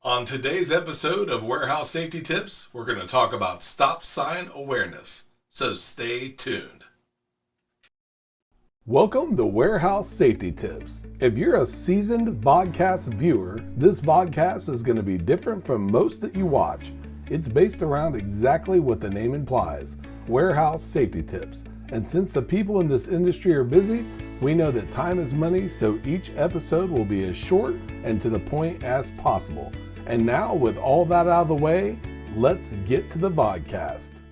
On today's episode of Warehouse Safety Tips, we're going to talk about stop sign awareness, so stay tuned. Welcome to Warehouse Safety Tips. If you're a seasoned vodcast viewer, this vodcast is going to be different from most that you watch. It's based around exactly what the name implies, Warehouse Safety Tips. And since the people in this industry are busy, we know that time is money, so each episode will be as short and to the point as possible. And now, with all that out of the way, let's get to the vodcast.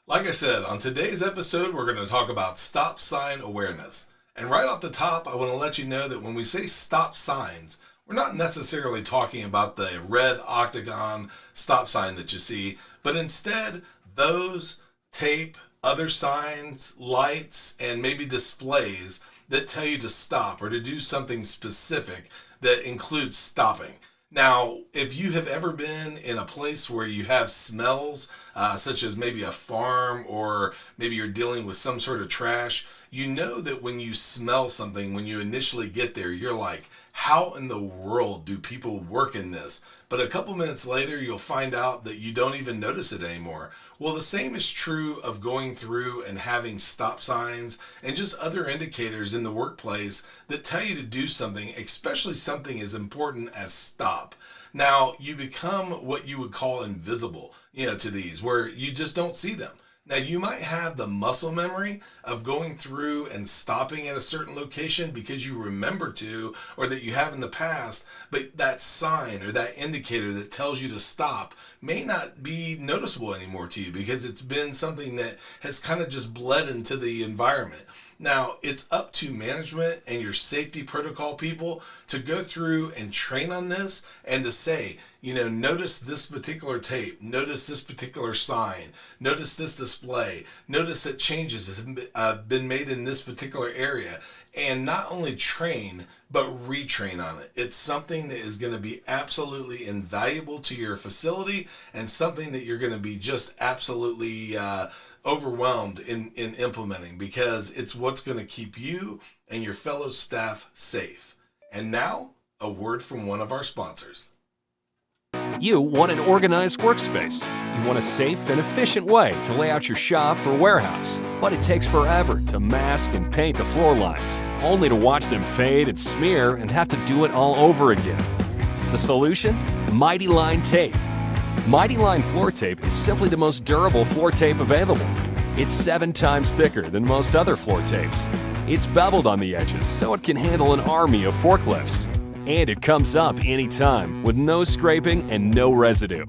Like I said, on today's episode, we're going to talk about stop sign awareness. And right off the top, I want to let you know that when we say stop signs, we're not necessarily talking about the red octagon stop sign that you see, but instead those tape, other signs, lights, and maybe displays that tell you to stop or to do something specific that includes stopping. Now, if you have ever been in a place where you have smells, such as maybe a farm or maybe you're dealing with some sort of trash, you know that when you smell something, when you initially get there, you're like, how in the world do people work in this? But a couple minutes later, you'll find out that you don't even notice it anymore. Well, the same is true of going through and having stop signs and just other indicators in the workplace that tell you to do something, especially something as important as stop. Now, you become what you would call invisible, to these, where you just don't see them. Now, you might have the muscle memory of going through and stopping at a certain location because you remember to, or that you have in the past, but that sign or that indicator that tells you to stop may not be noticeable anymore to you because it's been something that has kind of just bled into the environment. Now, it's up to management and your safety protocol people to go through and train on this and to say, notice this particular tape, notice this particular sign, notice this display, notice that changes have been made in this particular area, and not only train, but retrain on it. It's something that is going to be absolutely invaluable to your facility and something that you're going to be just absolutely overwhelmed in implementing because it's what's going to keep you and your fellow staff safe. And now, a word from one of our sponsors. You want an organized workspace. You want a safe and efficient way to lay out your shop or warehouse. But it takes forever to mask and paint the floor lines, only to watch them fade and smear and have to do it all over again. The solution? Mighty Line Tape. Mighty Line floor tape is simply the most durable floor tape available. It's 7 times thicker than most other floor tapes. It's beveled on the edges so it can handle an army of forklifts. And it comes up anytime with no scraping and no residue.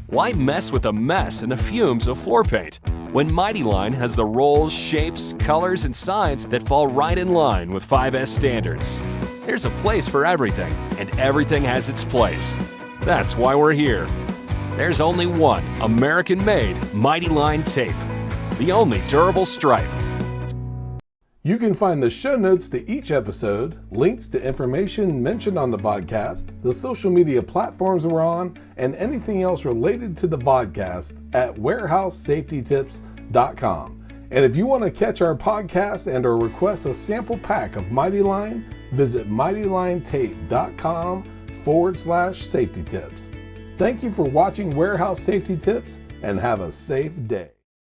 Why mess with the mess and the fumes of floor paint when Mighty Line has the rolls, shapes, colors, and signs that fall right in line with 5S standards? There's a place for everything, and everything has its place. That's why we're here. There's only one American-made Mighty Line tape, the only durable stripe. You can find the show notes to each episode, links to information mentioned on the vodcast, the social media platforms we're on, and anything else related to the vodcast at warehousesafetytips.com. And if you want to catch our podcast and or request a sample pack of Mighty Line, visit mightylinetape.com/safety tips. Thank you for watching Warehouse Safety Tips and have a safe day.